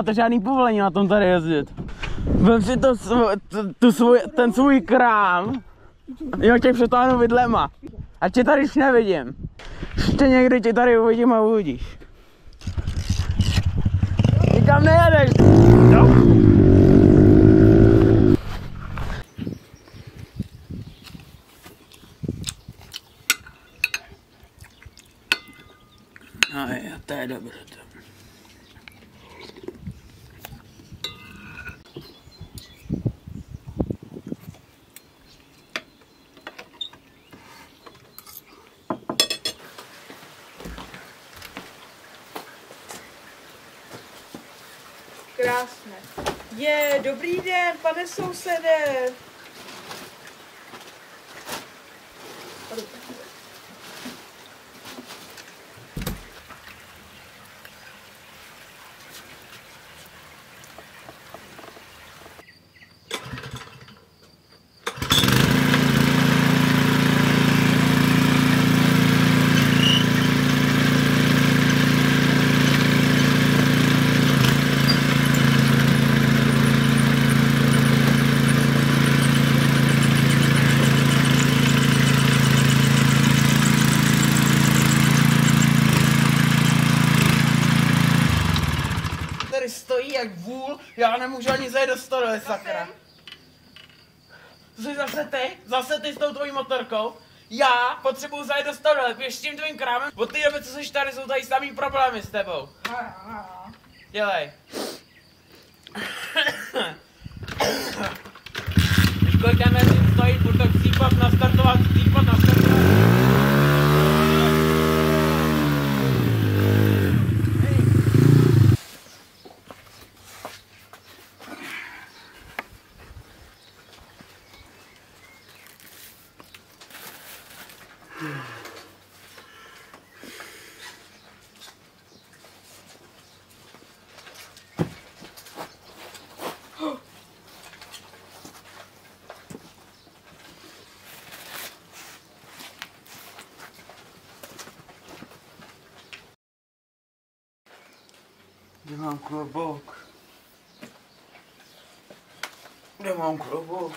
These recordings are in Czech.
nemáte žádný povolení na tom tady jezdit. Vem si ten svůj krám, jo, tě přetáhnu vidlema. A tě tady už nevidím. Ještě někdy tě tady uvidím a uvidíš. Nikam nejedeš. No. No jo, to je dobře. Krásné. Dobrý den, pane sousede. Stojí jak vůl, já nemůžu ani zajet do stodole, sakra. To jsi zase ty s tou tvojí motorkou. Já potřebuju zajet do stodole, běž s tím tvým krámem. Od té doby, co jsi tady, jsou tady samý problémy s tebou. Dělej. Víš, kolik tam stojí, furt tak chcípat, nastartovat. Kde mám klobouk?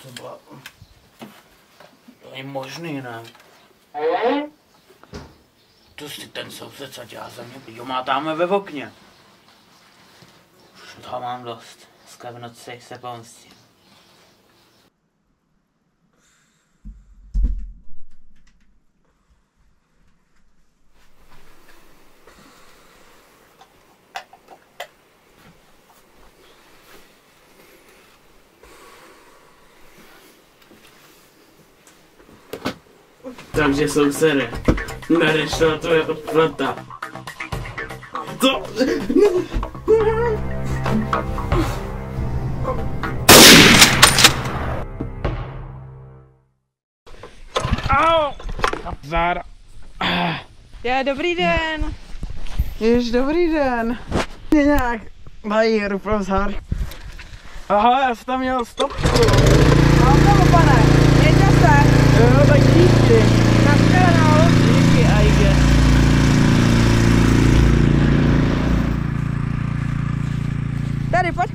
To bylo... To je možný, ne? To si ten soused, co dělá ze mě, jo, má tamhle ve okně. Už toho mám dost. Dneska v noci se pomstím. Takže sousede, nadešla tvoje odplata. Co? Au! Záda. Dobrý den. Dobrý den. Mě nějak dají ruplou zár. Aha, já jsem tam měl stopku. Mám tomu, pane. Mějte se. Jo, tak díky. Naschledanou. Díky, Aige. Tady, pojď.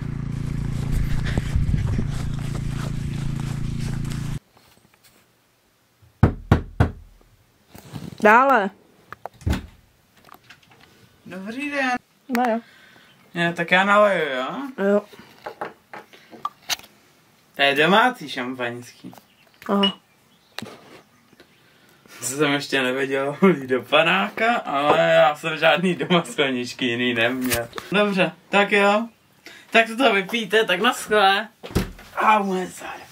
Dále. Dobrý den. No jo. Tak já naleju, jo? Jo. To je domácí šampaňský. Aha. To jsem ještě nevěděl do panáka, ale já jsem žádný doma skleničky jiný neměl. Dobře, tak jo. Tak to vypijte, tak naschle. A moje záda.